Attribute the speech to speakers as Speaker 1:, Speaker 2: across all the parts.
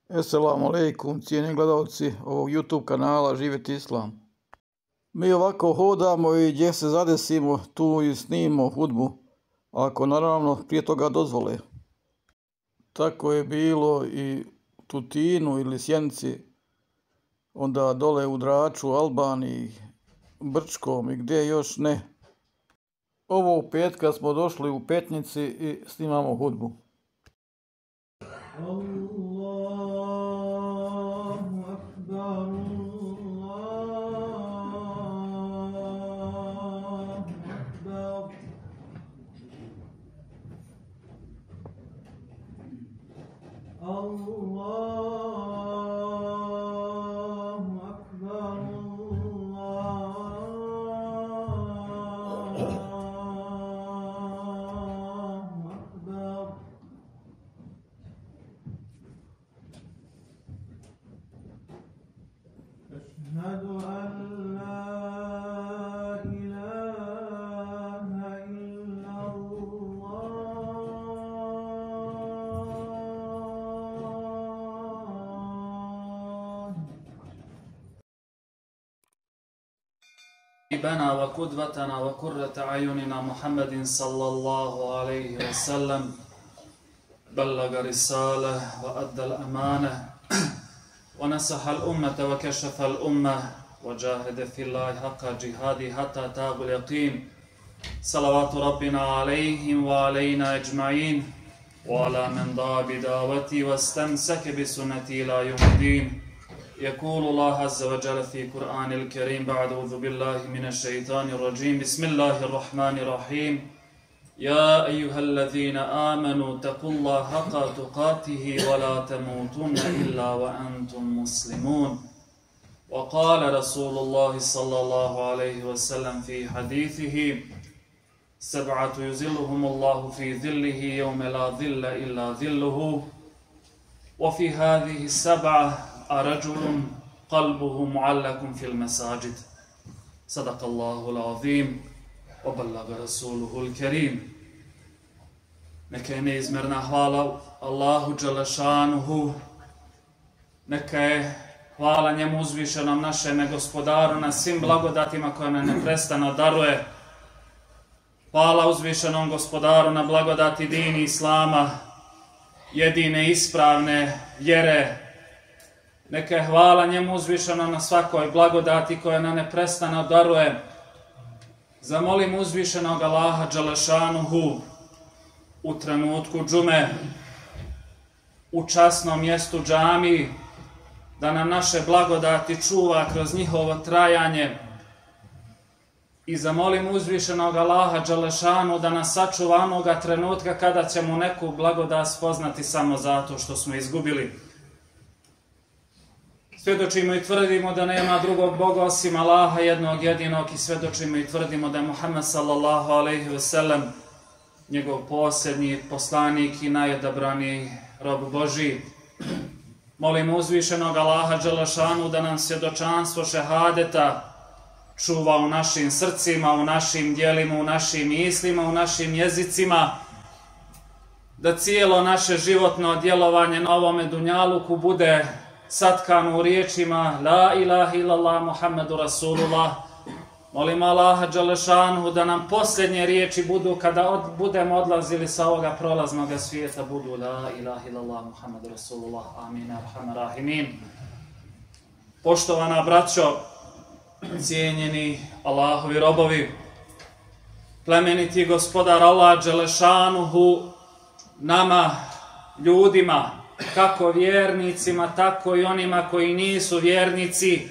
Speaker 1: Esselamu alaikum, cijeni gledalci ovog YouTube kanala Živjeti Islam. Mi ovako hodamo i gdje se zadesimo, tu i snimimo hudbu, ako naravno prije toga dozvole. Tako je bilo i u Tutinu ili Sjenici, onda dole u Draču, Albaniji, Brčkom i gdje još ne. Ovog petka smo došli u Petnici i snimamo hudbu.
Speaker 2: حبيبنا وقدوتنا وقرة أعيننا محمد صلى الله عليه وسلم بلغ رسالة وأدى الأمانة ونصح الأمة وكشف الأمة وجاهد في الله حق جهاده حتى أتاه اليقين صلوات ربنا عليهم وعلينا أجمعين وعلى من دعا بدعوته واستمسك بسنته إلى يوم الدين. يقول الله عز وجل في القرآن الكريم بعد أعوذ بالله من الشيطان الرجيم بسم الله الرحمن الرحيم يا أيها الذين آمنوا اتقوا الله حق تقاته ولا تموتن إلا وأنتم مسلمون وقال رسول الله صلى الله عليه وسلم في حديثه سبعة يظلهم الله في ظله يوم لا ظل إلا ظله وفي هذه السبعة رجل قلبه معلق في المساجد صدق الله العظيم وبلغ رسوله الكريم. Neka je neizmjerna hvala Allahu Đelešanuhu, neka je hvala njemu uzvišenom našem gospodaru na svim blagodatima koje nam neprestano daruje. Hvala uzvišenom gospodaru na blagodati dini Islama, jedine ispravne vjere. Neka je hvala njemu uzvišeno na svakoj blagodati koja nam neprestano daruje. Zamolim uzvišenog Allaha Đelešanuhu u trenutku džume, u časnom mjestu džamiji, da nam naše blagodati čuva kroz njihovo trajanje. I zamolim uzvišenog Allaha Đelešanuhu da nas sačuva onoga trenutka kada ćemo neku blagodat spoznati samo zato što smo izgubili. Svjedočimo i tvrdimo da nema drugog Boga osim Allaha jednog jedinog i svjedočimo i tvrdimo da je Muhammed sallallahu alejhi ve sellem njegov posljednji poslanik i najodabrani rob Božji. Molimo uzvišenog Allaha Đelešanuhu da nam svjedočanstvo šehadeta čuva u našim srcima, u našim djelima, u našim mislima, u našim jezicima, da cijelo naše životno djelovanje na ovome dunjaluku bude satkano u riječima La ilaha illallah Muhammedu Rasulullah. Molim Allaha Đelešanuhu da nam posljednje riječi budu kada budemo odlazili sa ovoga prolaznog svijeta budu La ilaha illallah Muhammedu Rasulullah. Amin. Arhamar rahimin. Poštovana braćo, cijenjeni Allahovi robovi, plemeniti gospodar Allah Đelešanuhu nama, ljudima, kako vjernicima, tako i onima koji nisu vjernici,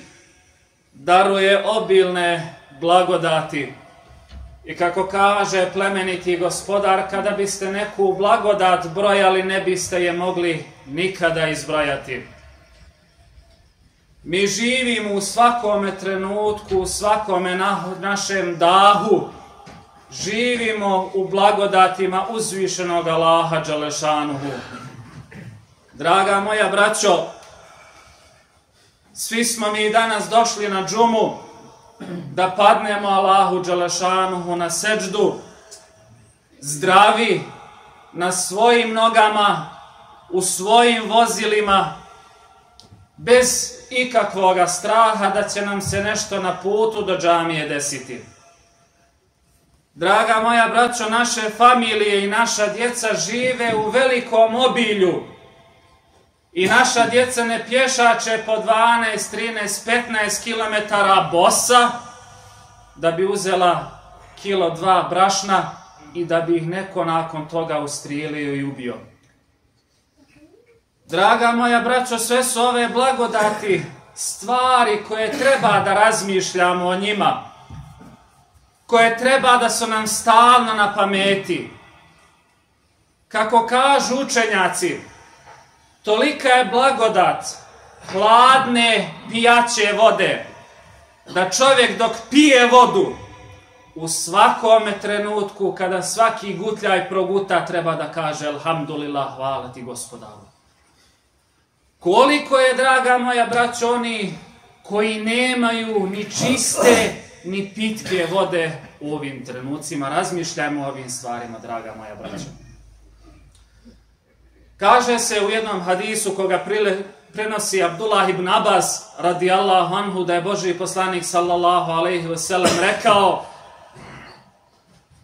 Speaker 2: daruje obilne blagodati. I kako kaže plemeniti gospodar, kada biste neku blagodat brojali, ne biste je mogli nikada izbrojati. Mi živimo u svakome trenutku, u svakome našem dahu, živimo u blagodatima uzvišenog Allaha Đelešanuhu. Draga moja braćo, svi smo mi danas došli na džumu da padnemo Allahu Đelešanuhu na seđdu, zdravi, na svojim nogama, u svojim vozilima, bez ikakvoga straha da će nam se nešto na putu do džamije desiti. Draga moja braćo, naše familije i naša djeca žive u velikom obilju i naša djeca ne pješače po 12, 13, 15 km bosa da bi uzela kilo 2 brašna i da bi ih neko nakon toga ustrijelio i ubio. Draga moja braćo, sve su ove blagodati stvari koje treba da razmišljamo o njima, koje treba da su nam stalno na pameti. Kako kažu učenjaci, tolika je blagodat hladne pijaće vode, da čovjek dok pije vodu, u svakome trenutku kada svaki gutljaj proguta treba da kaže alhamdulillah, hvala ti gospodaru. Koliko je, draga moja braćo, oni koji nemaju ni čiste ni pitke vode u ovim trenucima. Razmišljajmo o ovim stvarima, draga moja braćo. Kaže se u jednom hadisu koga prenosi Abdullah ibn Abbas radijallahu anhu, da je Božji poslanik sallallahu alejhi ve sellem rekao: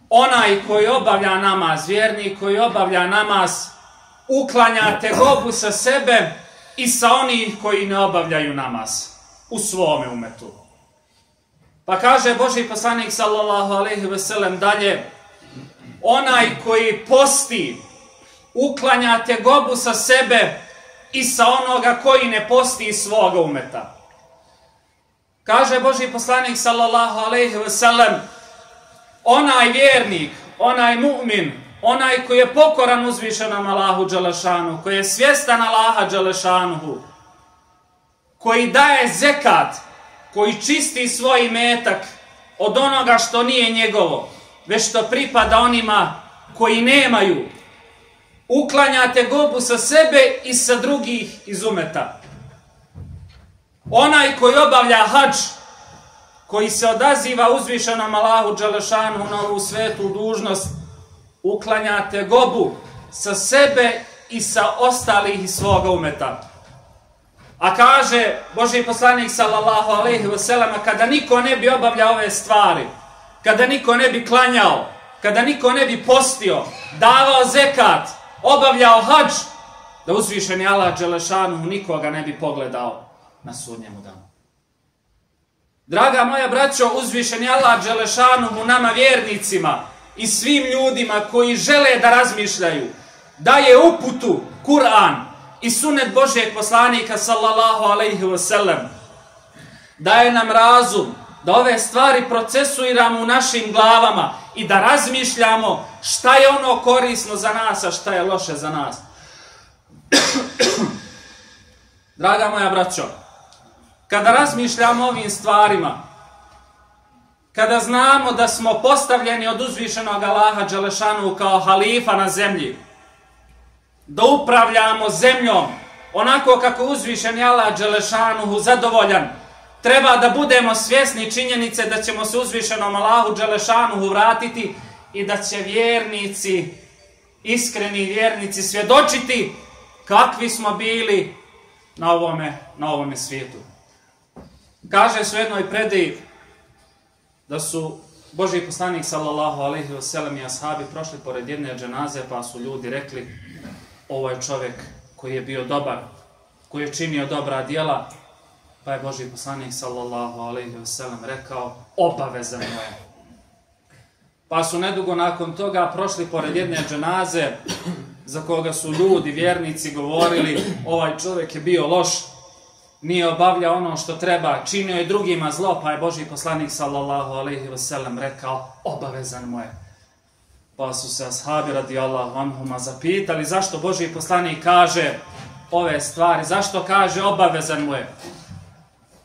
Speaker 2: onaj koji obavlja namaz, vjernik koji obavlja namaz, uklanja tegobu sa sebe i sa onih koji ne obavljaju namaz u svome umetu. Pa kaže Božji poslanik sallallahu alejhi ve sellem dalje: onaj koji posti, uklanja tegobu sa sebe i sa onoga koji ne posti iz svoga umeta. Kaže Božji poslanik sallallahu alejhi ve sellem: onaj vjernik, onaj mu'min, onaj koji je pokoran uzvišenom Allahu dželešanu, koji je svjestan Allaha dželešanuhu, koji daje zekat, koji čisti svoj imetak od onoga što nije njegovo, već što pripada onima koji nemaju, uklanja tegobu sa sebe i sa drugih iz umeta. Onaj koji obavlja hadž, koji se odaziva uzvišenom Allahu dželešanu na ovu svetu dužnost, uklanja tegobu sa sebe i sa ostalih iz svoga umeta. A kaže Božji poslanik sallallahu alejhi ve sellem, kada niko ne bi obavljao ove stvari, kada niko ne bi klanjao, kada niko ne bi postio, davao zekat, obavljao hadž, da uzvišeni Allah dželešanu nikoga ne bi pogledao na sudnjemu danu. Draga moja braćo, uzvišeni Allah dželešanu nama vjernicima i svim ljudima koji žele da razmišljaju, daje uputu, Kur'an i sunnet Božjeg poslanika sallallahu alejhi ve sellem. Daje nam razum da ove stvari procesuiramo u našim glavama i da razmišljamo šta je ono korisno za nas, a šta je loše za nas. Draga moja braćo, kada razmišljamo o ovim stvarima, kada znamo da smo postavljeni od uzvišenog Allaha dželešanu kao halifa na zemlji, da upravljamo zemljom onako kako uzvišeni Allah dželešanu zadovoljan, treba da budemo svjesni činjenice da ćemo se uzvišenom Allahu dželešanu vratiti i da će vjernici, iskreni vjernici, svjedočiti kakvi smo bili na ovome svijetu. Kaže se u jednoj predaji da su Božji poslanik sallallahu alejhi ve sellem i ashabi prošli pored jedne dženaze, pa su ljudi rekli: ovo je čovjek koji je bio dobar, koji je činio dobra djela. Pa je Božji poslanik sallallahu alejhi ve sellem rekao: obavezan je. Pa su nedugo nakon toga prošli pored jedne dženaze za koga su ljudi, vjernici, govorili: ovaj čovjek je bio loš, nije obavljao ono što treba, činio je drugima zlo. Pa je Božji poslanik sallallahu alejhi ve sellem rekao: obavezan mu je. Pa su se ashabi radijallahu anhuma zapitali zašto Božji poslanik kaže ove stvari, zašto kaže obavezan mu je.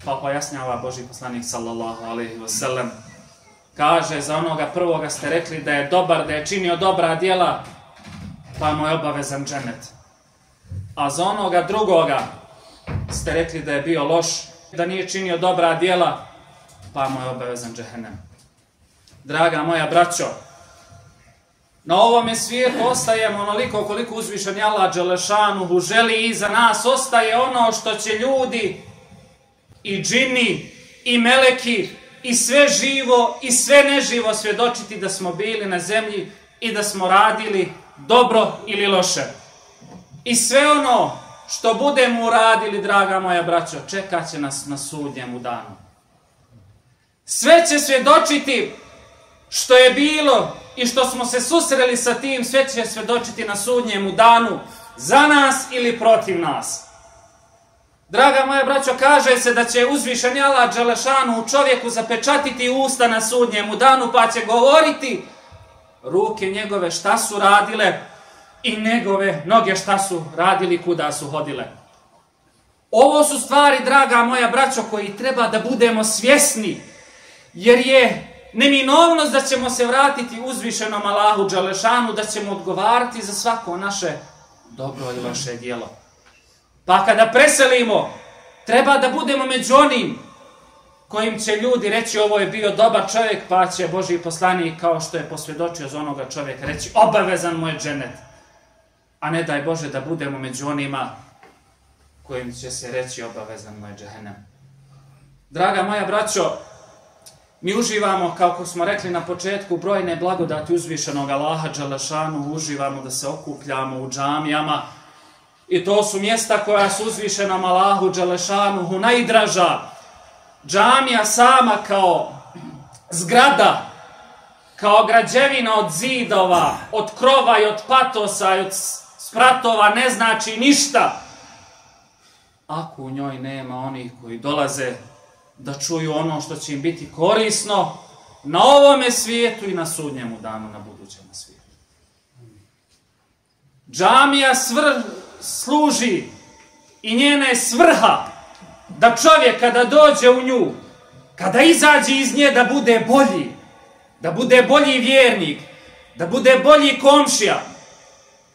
Speaker 2: Pa pojasnjava Božji poslanik sallallahu alejhi ve sellem, kaže: za onoga prvoga ste rekli da je dobar, da je činio dobra djela, pa mu je obavezan džennet. A za onoga drugoga ste rekli da je bio loš, da nije činio dobra djela, pa mu je obavezan džehennem. Draga moja braćo, Na ovome svijetu ostajemo onoliko koliko uzvišeni Allah dželešanuhu želi i za nas ostaje ono što će ljudi i džini i meleki i sve živo i sve neživo svjedočiti da smo bili na zemlji i da smo radili dobro ili loše. I sve ono što budemo uradili, draga moja braćo, čekat će nas na sudnjemu danu. Sve će svjedočiti što je bilo i što smo se susreli sa tim, sve će svjedočiti na sudnjemu danu za nas ili protiv nas. Draga moja braćo, kaže se da će uzvišeni Allah dželešanu u čovjeku zapečatiti usta na sudnjemu danu, pa će govoriti ruke njegove šta su radile i njegove noge šta su radili, kuda su hodile. Ovo su stvari, draga moja braćo, koji treba da budemo svjesni, jer je neminovnost da ćemo se vratiti uzvišenom Allahu dželešanu, da ćemo odgovarati za svako naše dobro i loše djelo. Pa kada preselimo, treba da budemo među onim kojim će ljudi reći ovo je bio dobar čovjek, pa će Božji poslanik, kao što je posvjedočio za onoga čovjeka, reći obavezan mu je džennet. A ne daj Bože da budemo među onima kojim će se reći obavezan mu je džehennem. Draga moja braćo, mi uživamo, kako smo rekli na početku, brojne blagodati uzvišenog Allaha dželešanu, uživamo da se okupljamo u džamijama i to su mjesta koja su uzvišenom Allahu dželešanuhu najdraža. Džamija sama kao zgrada, kao građevina od zidova, od krova i od patosa i od spratova ne znači ništa ako u njoj nema onih koji dolaze da čuju ono što će im biti korisno na ovome svijetu i na sudnjemu danu, na budućem svijetu. Džamija služi i njena je svrha da čovjek kada dođe u nju, kada izađe iz nje, da bude bolji, da bude bolji vjernik, da bude bolji komšija,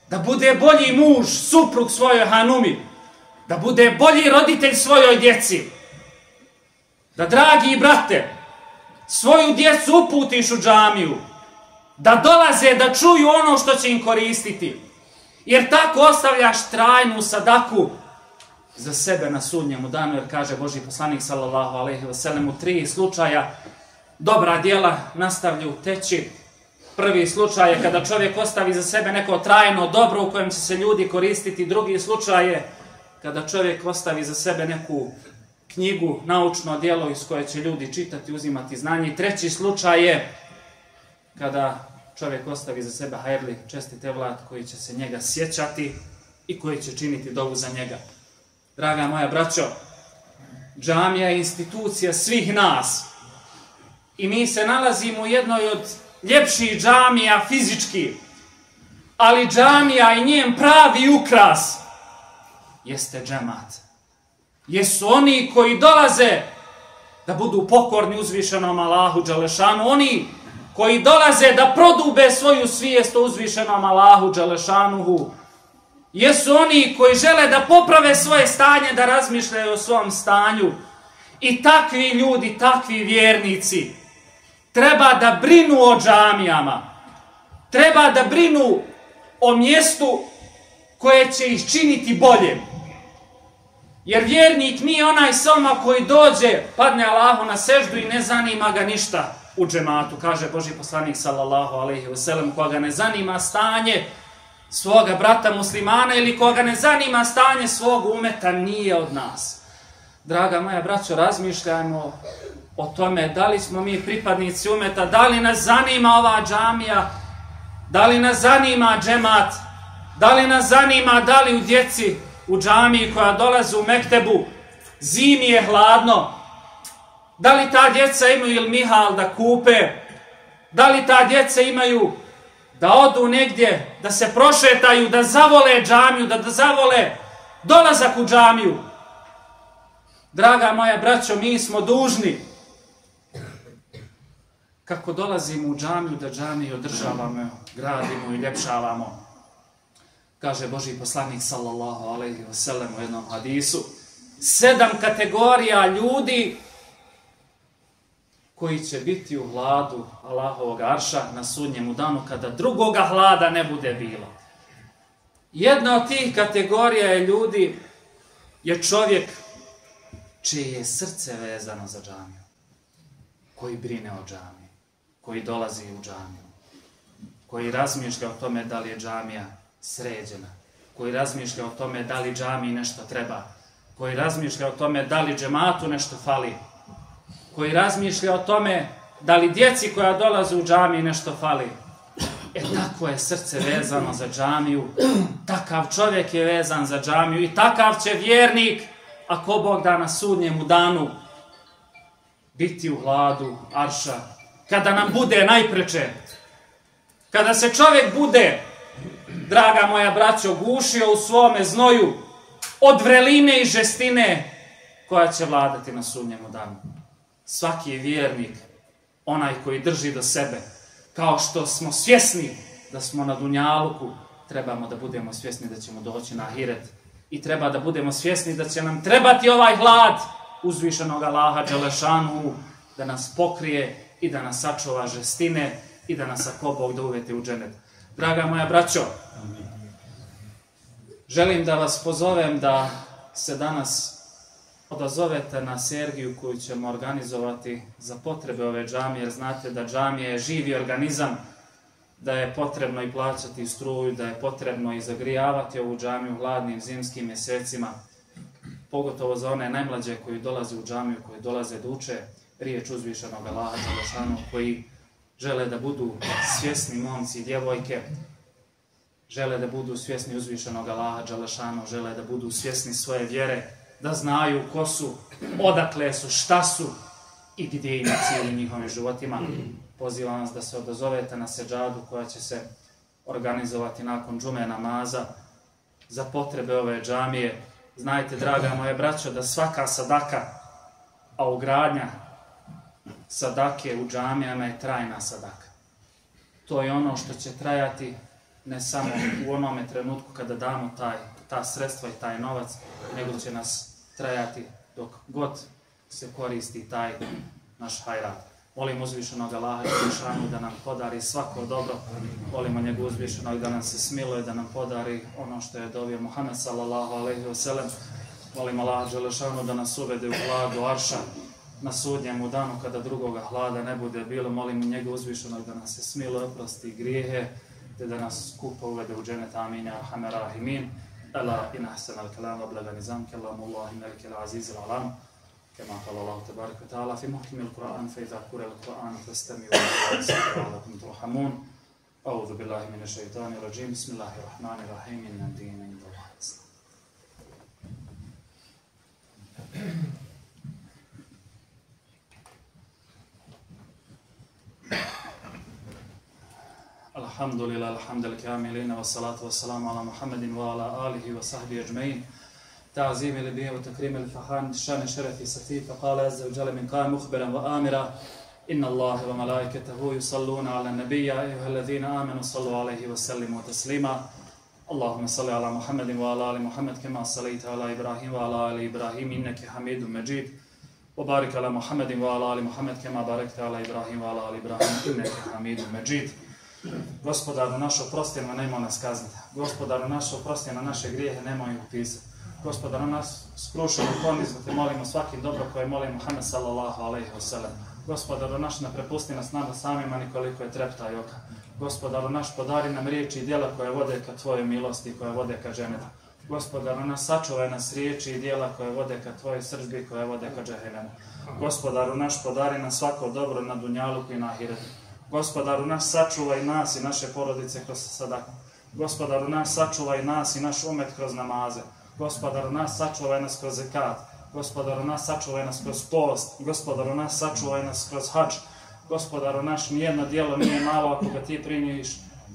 Speaker 2: da bude bolji muž, suprug svojoj hanumi, da bude bolji roditelj svojoj djeci. Da, dragi brate, svoju djecu uputiš u džamiju, da dolaze, da čuju ono što će im koristiti. Jer tako ostavljaš trajnu sadaku za sebe na sudnjemu danu, jer kaže Božji poslanik sallallahu alejhi ve sellem u 3 slučaja dobra djela nastavljaju teći. Prvi slučaj je kada čovjek ostavi za sebe neko trajno dobro u kojem će se ljudi koristiti. Drugi slučaj je kada čovjek ostavi za sebe neku knjigu, naučno djelo iz koje će ljudi čitati, uzimati znanje. I treći slučaj je kada čovjek ostavi za sebe hajrli, čestit evlat koji će se njega sjećati i koji će činiti dovu za njega. Draga moja braćo, džamija je institucija svih nas i mi se nalazimo u jednoj od ljepših džamija fizički, ali džamija i njen pravi ukras jeste džemat. Jesu oni koji dolaze da budu pokorni uzvišenom Allahu dželešanu, oni koji dolaze da prodube svoju svijest o uzvišenom Allahu dželešanuhu. Jesu oni koji žele da poprave svoje stanje, da razmišljaju o svom stanju. I takvi ljudi, takvi vjernici treba da brinu o džamijama. Treba da brinu o mjestu koje će ih činiti bolje. Jer vjernik nije onaj samo koji dođe, padne Allahu na seždu i ne zanima ga ništa u džematu, kaže Božji poslanik sallallahu alejhi ve sellem, koga ne zanima stanje svoga brata muslimana ili koga ne zanima stanje svog umeta, nije od nas. Draga moja braćo, razmišljajmo o tome da li smo mi pripadnici umeta, da li nas zanima ova džamija, da li nas zanima džemat, da li nas zanima da li u djeci u džamiji koja dolaze u mektebu zimi je hladno, da li ta djeca imaju ili mihal da kupe, da li ta djeca imaju da odu negdje, da se prošetaju, da zavole džamiju, da zavole dolazak u džamiju. Draga moja braćo, mi smo dužni, kako dolazimo u džamiju, da džamiju održavamo, gradimo i ljepšavamo. Kaže Božji poslanik sallallahu alejhi ve sellem u jednom hadisu, 7 kategorija ljudi koji će biti u hladu Allahovog arša na sudnjemu danu kada drugoga hlada ne bude bilo. Jedna od tih kategorija je ljudi, je čovjek čije je srce vezano za džamiju, koji brine o džamiji, koji dolazi u džamiju, koji razmišlja o tome da li je džamija sređena, koji razmišlja o tome da li džamiji nešto treba, koji razmišlja o tome da li džematu nešto fali, koji razmišlja o tome da li djeci koja dolaze u džamiji nešto fali. Tako je srce vezano za džamiju, takav čovjek je vezan za džamiju i takav će vjernik, ako Bog da na sudnjemu danu, biti u hladu arša, kada nam bude najpreče, kada se čovjek bude, draga moja braćo, gušio u svome znoju od vreline i žestine koja će vladati na sudnjemu danu. Svaki je vjernik, onaj koji drži do sebe, kao što smo svjesni da smo na dunjaluku, trebamo da budemo svjesni da ćemo doći na ahiret i treba da budemo svjesni da će nam trebati ovaj hlad uzvišenog Allaha Đelešanu da nas pokrije i da nas sačuva žestine i da nas ako Bog da uvede u dženet. Draga moja braćo, želim da vas pozovem da se danas odazovete na sergiju koju ćemo organizovati za potrebe ove džamije, jer znate da džamija je živi organizam, da je potrebno i plaćati struju, da je potrebno i zagrijavati ovu džamiju u hladnim zimskim mjesecima, pogotovo za one najmlađe koji dolaze u džamiju, koji dolaze da uče riječ uzvišenog Allaha Đelešanu, koji žele da budu svjesni momci i djevojke, žele da budu svjesni uzvišenog Allaha Đelešanu, žele da budu svjesni svoje vjere, da znaju ko su, odakle su, šta su i gdje im cilj njihovim životima. Pozivam vas da se odazovete na seđadu koja će se organizovati nakon džume namaza za potrebe ove džamije. Znajte, draga moje braćo, da svaka sadaka, a ugradnja sadake u džamijama je trajna sadaka. To je ono što će trajati ne samo u onome trenutku kada damo ta sredstva i taj novac, nego će nas trajati dok god se koristi taj naš hajrat. Molim uzvišenog Allaha Đelešanu da nam podari svako dobro, molimo njega uzvišenog da nam se smiluje, da nam podari ono što je dovio Muhammed sallallahu alejhi ve sellem. Molim Allaha Đelešanu da nas uvede u hladu arša na sudnjemu danu kada drugoga hlada ne bude bilo. Molim njega uzvišenog da nas se smiluje, oprosti grijehe, te da nas skupa uvede u dženet. Amin ya arhamar rahimin. ألا إن أحسن الكلام وأبلغ النظام كلام الله الملك العزيز العلام كما قال الله تبارك وتعالى في محكم القرآن فإذا قرئ القرآن فاستمعوا له وأنصتوا لعلكم ترحمون. أعوذ بالله من الشيطان الرجيم بسم الله الرحمن الرحيم إن الدين عند الله الإسلام. Alhamdulillah, alhamdulillah, wassalatu wassalamu ala Muhammedin wa ala alihi wa sahbihi ajma'in. تعظيم للدين وتكريم الفخان شان شرفي سفيه فقال عز وجل من قائم مخبرا وآمرا إن الله وملائكته يصلون على النبي يا أيها الذين آمنوا صلوا عليه وسلموا تسليما. اللهم صل على محمد وعلى آل محمد كما صليت على إبراهيم وعلى آل إبراهيم إنك حميد مجيد. وبارك على محمد وعلى آل محمد كما باركت على إبراهيم وعلى آل إبراهيم إنك حميد مجيد. Gospodaru naš, oprosti nam, nemoj nas kazniti. Gospodaru naš, oprosti na naše grijehe, nemoj ih upisati. Gospodaru nas, skrušeno ponizno te molimo svakim dobro koje moli Muhammed sallallahu alejhi ve sellem. Gospodaru naš, ne prepusti nas nama samima nikoliko je trepta i oka. Gospodaru naš, podari nam riječi i djela koje vode ka tvojoj milosti, koje vode ka dženetu. Gospodaru naš, sačuvaj nas riječi i djela koje vode ka tvojoj srdbi, koje vode ka džehennemu. Gospodaru naš, podari nam svako dobro na dunjaluku i na ahiretu. Gospodaru naš, sačuvaj nas i naše porodice kroz sadaku. Gospodaru naš, sačuvaj nas i naš umet kroz namaze. Gospodaru naš, sačuvaj nas kroz zekat. Gospodaru naš, sačuvaj nas kroz post. Gospodaru naš, sačuvaj nas kroz hadž. Gospodaru naš, nijedno djelo nije malo ako ga ti primiš,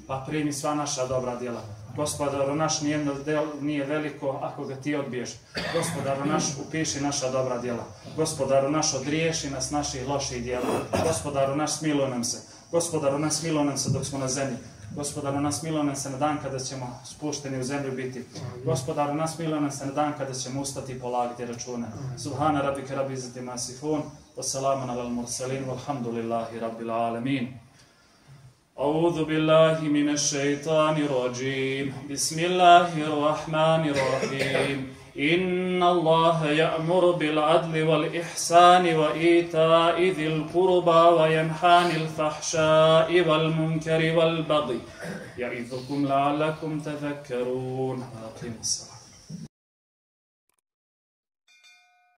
Speaker 2: pa primi sva naša dobra djela. Gospodaru naš, nijedno djelo nije veliko ako ga ti odbiješ. Gospodaru naš, upiši naša dobra djela. Gospodaru naš, odriješi nas naših loših djela. Gospodaru naš, smiluj nam se. Gospodaru naš, smiluj nam se dok smo na zemlji. Gospodaru nas miluj nam se na dan kada ćemo spušteni u zemlju biti. Gospodaru nas miluj nam se na dan kada ćemo ustati i polagati račune. Subhana rabbika rabbil izzati amma yasifun, wa salamun alal mursalin, walhamdulillahi rabbil alamin. أعوذ بالله من الشيطان الرجيم بسم الله الرحمن الرحيم إن الله يأمر بالعدل والإحسان وإيتاء ذي القربى وينهى عن الفحشاء والمنكر والبغي يعظكم لعلكم تذكرون. وأقيموا الصلاة.